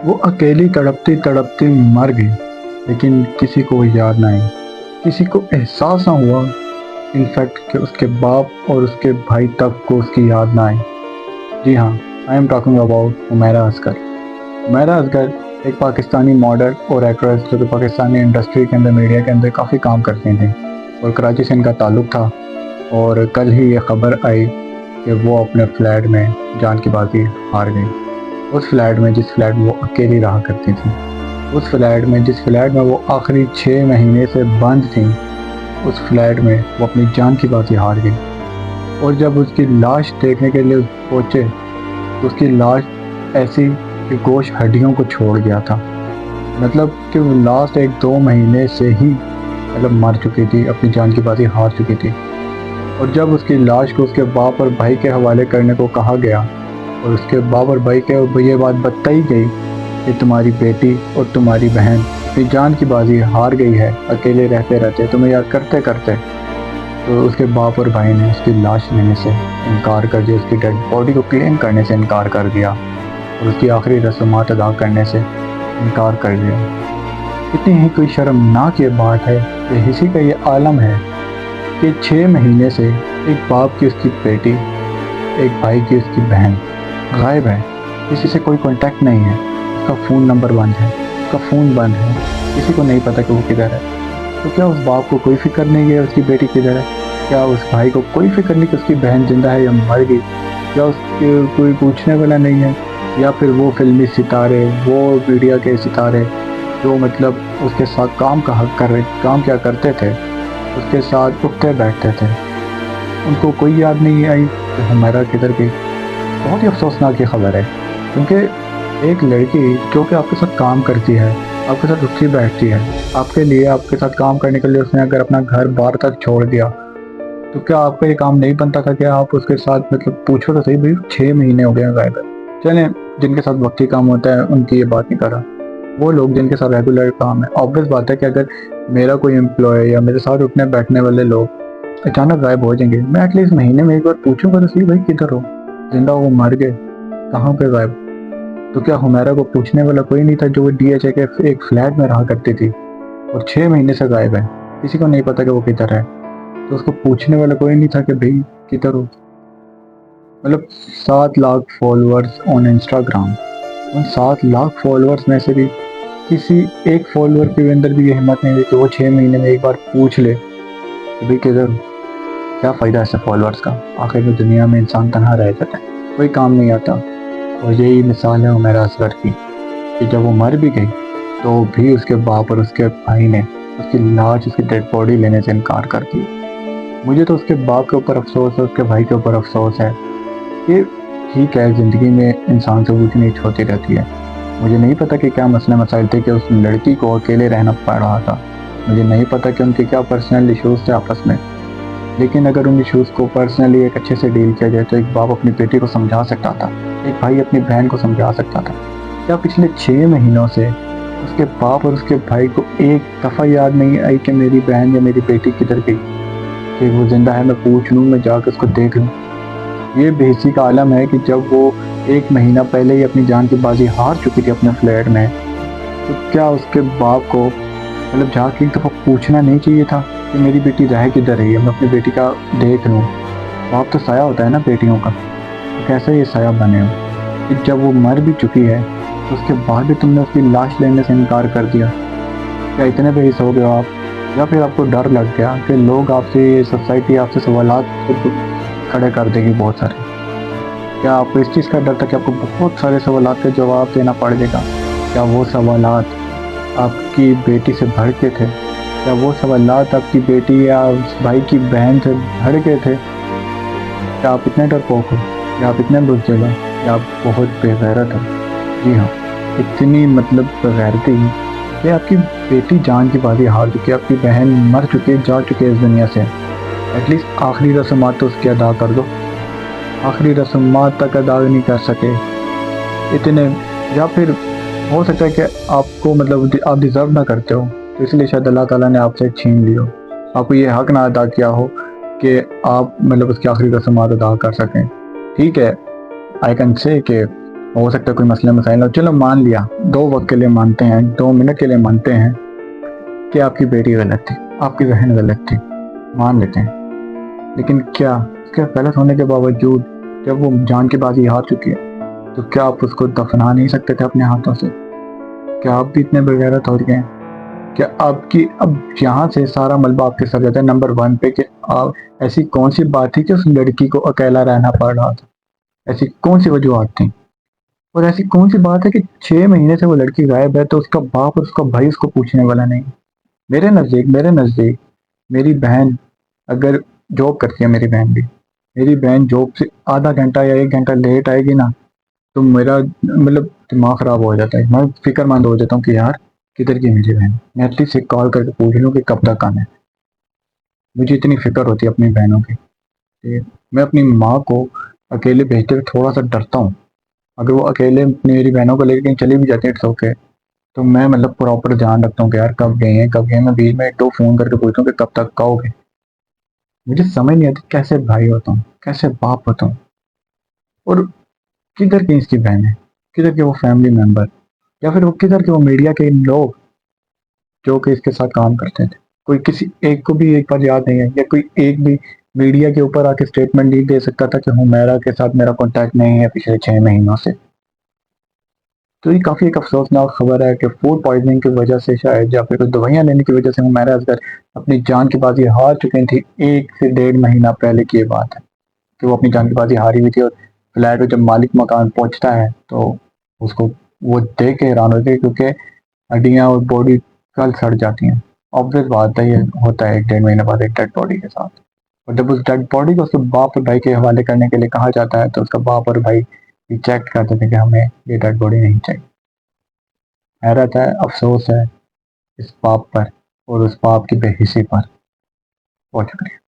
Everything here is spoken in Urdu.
وہ اکیلی تڑپتی تڑپتی مر گئی، لیکن کسی کو وہ یاد نہ آئی، کسی کو احساس نہ ہوا، انفیکٹ کہ اس کے باپ اور اس کے بھائی تک کو اس کی یاد نہ آئی۔ جی ہاں، I am talking about Humaira Asghar. Humaira Asghar ایک پاکستانی ماڈل اور ایکٹریس جو کہ پاکستانی انڈسٹری کے اندر، میڈیا کے اندر کافی کام کرتی تھیں اور کراچی سے ان کا تعلق تھا، اور کل ہی یہ خبر آئی کہ وہ اپنے فلیٹ میں جان کی بازی ہار گئی۔ اس فلیٹ میں جس فلیٹ میں وہ اکیلی رہا کرتی تھیں، اس فلیٹ میں جس فلیٹ میں وہ آخری 6 مہینے سے بند تھیں، اس فلیٹ میں وہ اپنی جان کی بازی ہار گئی۔ اور جب اس کی لاش دیکھنے کے لیے پہنچے تو اس کی لاش ایسی کہ گوشت ہڈیوں کو چھوڑ گیا تھا، مطلب کہ وہ لاسٹ 1-2 مہینے سے ہی مر چکی تھی، اپنی جان کی بازی ہار چکی تھی۔ اور جب اس کی لاش کو اس کے باپ اور بھائی کے حوالے کرنے کو کہا گیا اور اس کے باپ اور بھائی کے یہ بات بتائی گئی کہ تمہاری بیٹی اور تمہاری بہن اپنی جان کی بازی ہار گئی ہے اکیلے رہتے رہتے، تمہیں یاد کرتے کرتے، تو اس کے باپ اور بھائی نے اس کی لاش لینے سے انکار کر دیا، اس کی ڈیڈ باڈی کو کلیم کرنے سے انکار کر دیا اور اس کی آخری رسومات ادا کرنے سے انکار کر دیا۔ کتنی ہی کوئی شرمناک یہ بات ہے کہ اسی کا یہ عالم ہے کہ 6 مہینے سے ایک باپ کی اس کی بیٹی، ایک بھائی کی اس کی بہن غائب ہے، کسی سے کوئی کانٹیکٹ نہیں ہے، اس کا فون نمبر بند ہے، اس کا فون بند ہے، کسی کو نہیں پتہ کہ وہ کدھر ہے۔ تو کیا اس باپ کو کوئی فکر نہیں ہے اس کی بیٹی کدھر ہے؟ کیا اس بھائی کو کوئی فکر نہیں کہ اس کی بہن زندہ ہے یا مر گئی؟ کیا اس کے کوئی پوچھنے والا نہیں ہے؟ یا پھر وہ فلمی ستارے، وہ میڈیا کے ستارے جو اس کے ساتھ کام کیا کرتے تھے، اس کے ساتھ اٹھتے بیٹھتے تھے، ان کو کوئی یاد نہیں آئی کہ حمیرہ کدھر گئی؟ بہت ہی افسوسناک یہ خبر ہے، کیونکہ ایک لڑکی جو کہ آپ کے ساتھ کام کرتی ہے، آپ کے ساتھ اٹھتی بیٹھتی ہے، آپ کے لیے، آپ کے ساتھ کام کرنے کے لیے اس نے اگر اپنا گھر باہر تک چھوڑ دیا، تو کیا آپ کا یہ کام نہیں بنتا تھا کہ آپ اس کے ساتھ پوچھو تو صحیح، بھائی 6 مہینے ہو گئے غائب ہے۔ چلیں، جن کے ساتھ وقتی کام ہوتا ہے ان کی یہ بات نہیں کر رہا، وہ لوگ جن کے ساتھ ریگولر کام ہے، آبویس بات ہے کہ اگر میرا کوئی امپلائی یا میرے ساتھ اٹھنے بیٹھنے والے لوگ اچانک غائب ہو جائیں گے، میں ایٹ لیسٹ مہینے میں ایک بار پوچھوں گا تو صحیح، بھائی کدھر ہو، زندہ ہو، مر گئے، کہاں پہ غائب؟ تو کیا حمیرہ کو پوچھنے والا کوئی نہیں تھا جو وہ ڈی ایچ اے کے ایک فلیٹ میں رہا کرتی تھی اور 6 مہینے سے غائب ہے، کسی کو نہیں پتا کہ وہ کدھر ہے؟ تو اس کو پوچھنے والا کوئی نہیں تھا کہ بھائی کدھر ہو؟ 7 lakh followers on Instagram, in 7 lakh followers میں سے بھی کسی ایک فالوور کے اندر بھی یہ ہمت نہیں ہوئی کہ وہ 6 مہینے میں ایک بار پوچھ لے کہ بھائی کدھر ہو؟ کیا فائدہ ایسے فالوورز کا؟ آخر میں دنیا میں انسان تنہا رہ جاتا ہے، کوئی کام نہیں آتا۔ اور یہی مثال ہے حمیرہ اصغر کی کہ جب وہ مر بھی گئی تو بھی اس کے باپ اور اس کے بھائی نے اس کی لاش، اس کی ڈیڈ باڈی لینے سے انکار کر دیا۔ مجھے تو اس کے باپ کے اوپر افسوس ہے، اس کے بھائی کے اوپر افسوس ہے کہ ٹھیک ہے، زندگی میں انسان سے اونچ نیچ ہوتی رہتی ہے۔ مجھے نہیں پتا کہ کیا مسئلہ مسائل تھے کہ اس لڑکی کو اکیلے رہنا پڑ رہا تھا، مجھے نہیں پتا کہ ان کے کیا پرسنل ایشوز تھے آپس میں، لیکن اگر ان ایشوز کو پرسنلی ایک اچھے سے ڈیل کیا جائے تو ایک باپ اپنی بیٹی کو سمجھا سکتا تھا، ایک بھائی اپنی بہن کو سمجھا سکتا تھا۔ کیا پچھلے 6 مہینوں سے اس کے باپ اور اس کے بھائی کو ایک دفعہ یاد نہیں آئی کہ میری بہن یا میری بیٹی کدھر گئی، کہ وہ زندہ ہے، میں پوچھ لوں، میں جا کے اس کو دیکھ لوں؟ یہ بے حسی کا عالم ہے کہ جب وہ 1 مہینہ پہلے ہی اپنی جان کی بازی ہار چکی تھی اپنے فلیٹ میں، تو کیا اس کے باپ کو جا کے ایک دفعہ پوچھنا نہیں چاہیے تھا کہ میری بیٹی رہ کدھر رہی ہے، میں اپنی بیٹی کا دیکھ لوں؟ باپ تو سایہ ہوتا ہے نا بیٹیوں کا، تو کیسے یہ سایہ بنے ہو کہ جب وہ مر بھی چکی ہے تو اس کے بعد بھی تم نے اس کی لاش لینے سے انکار کر دیا؟ کیا اتنے بے حس ہو گئے ہو آپ؟ یا پھر آپ کو ڈر لگ گیا کہ لوگ آپ سے، یہ سوسائٹی آپ سے سوالات کھڑے کر دے گی بہت سارے؟ کیا آپ کو اس چیز کا ڈر تھا کہ آپ کو بہت سارے سوالات کا جواب دینا پڑ جائے گا؟ کیا وہ سوالات آپ کی بیٹی سے بھڑ کے تھے؟ کیا وہ سوالات آپ کی بیٹی یا بھائی کی بہن سے بھڑ کے تھے؟ کیا آپ اتنے ڈرپوک ہو، یا آپ اتنے بزدل ہو، یا آپ بہت بے غیرت ہو؟ جی ہاں، اتنی بغیرتی کہ آپ کی بیٹی جان کی بازی ہار چکی ہے، آپ کی بہن مر چکی ہے، جا چکی ہے اس دنیا سے، ایٹ لیسٹ آخری رسومات تو اس کی ادا کر دو۔ آخری رسومات تک ادا نہیں کر سکے اتنے، یا پھر ہو سکتا ہے کہ آپ کو آپ ڈیزرو نہ کرتے ہو، تو اس لیے شاید اللہ تعالیٰ نے آپ سے چھین لی ہو، آپ کو یہ حق نہ ادا کیا ہو کہ آپ اس کی آخری رسومات ادا کر سکیں۔ ٹھیک ہے، آئی کین سے کہ ہو سکتا ہے کوئی مسئلہ مسائل ہو، چلو مان لیا، 2 وقت کے لیے مانتے ہیں، 2 منٹ کے لیے مانتے ہیں کہ آپ کی بیٹی غلط تھی، آپ کی بہن غلط تھی، مان لیتے ہیں، لیکن کیا اس کے غلط ہونے کے باوجود جب وہ جان کی بازی ہار چکی ہے تو کیا آپ اس کو دفنا نہیں سکتے تھے اپنے ہاتھوں سے؟ کیا آپ بھی اتنے بغیرت ہو گئے ہیں؟ کیا آپ کی اب یہاں سے سارا ملبہ آپ کے سر جاتا ہے نمبر 1 پہ کہ آپ ایسی کون سی بات تھی کہ اس لڑکی کو اکیلا رہنا پڑ رہا تھا؟ ایسی کون سی وجوہات تھیں؟ اور ایسی کون سی بات ہے کہ 6 مہینے سے وہ لڑکی غائب ہے تو اس کا باپ اور اس کا بھائی اس کو پوچھنے والا نہیں؟ میرے نزدیک میری بہن اگر جاب کرتی ہے، میری بہن جاب سے آدھا گھنٹہ یا 1 گھنٹہ لیٹ آئے گی نا تو میرا مطلب دماغ خراب ہو جاتا ہے، میں فکر مند ہو جاتا ہوں کہ یار کدھر کی میری بہن، میں ایٹ لیسٹ ایک کال کر کے پوچھ لوں کہ کب تک آنا ہے۔ مجھے اتنی فکر ہوتی ہے اپنی بہنوں کی کہ میں اپنی ماں کو اکیلے بھیجتے ہوئے تھوڑا سا ڈرتا ہوں۔ اگر وہ اکیلے میری بہنوں کو لے کے کہیں چلی بھی جاتی ہے اٹس اوکے، تو میں مطلب پراپر دھیان رکھتا ہوں کہ یار کب گئے ہیں کب گئے ہیں، میں بیچ میں 2 فون کر کے پوچھتا ہوں کہ کب تک آؤ گے۔ مجھے سمجھ نہیں آتی کیسے بھائی ہوتا ہوں، کیسے باپ ہوتا ہوں، اور کدھر کی اس کی بہنیں، کدھر کے وہ فیملی ممبر، یا پھر وہ کدھر کے وہ میڈیا کے لوگ جو کہ اس کے ساتھ کام کرتے تھے؟ کوئی کسی ایک کو بھی ایک بار یاد نہیں ہے، یا کوئی ایک بھی میڈیا کے اوپر آ کے اسٹیٹمنٹ نہیں دے سکتا تھا کہ حمیرہ کے ساتھ میرا کانٹیکٹ نہیں ہے پچھلے 6 مہینوں سے؟ تو یہ کافی ایک افسوسناک خبر ہے کہ فوڈ پوائزننگ کی وجہ سے شاید یا پھر دوائیاں لینے کی وجہ سے حمیرہ اصغر اپنی جان کی بازی ہار چکی تھی۔ 1 سے 1.5 مہینہ پہلے کی یہ بات ہے کہ وہ اپنی جان کی بازی ہاری ہوئی تھی، اور فلیٹ میں جب مالک مکان پہنچتا ہے تو اس کو وہ دیکھ کے حیران ہوتے ہیں کیونکہ ہڈیاں اور باڈی کل سڑ جاتی ہیں۔ obvious بات ہے، یہ ہوتا ہے 1 1.5 مہینہ بعد ایک ڈیڈ باڈی کے ساتھ۔ اور جب اس ڈیڈ باڈی کو اس کے باپ اور بھائی کے حوالے کرنے کے لیے کہا جاتا ہے تو اس کا باپ اور بھائی ریجیکٹ کرتے تھے کہ ہمیں یہ ڈیڈ باڈی نہیں چاہیے۔ حیرت ہے، افسوس ہے اس باپ پر اور اس باپ کی بے حسی پر۔ بہت شکریہ۔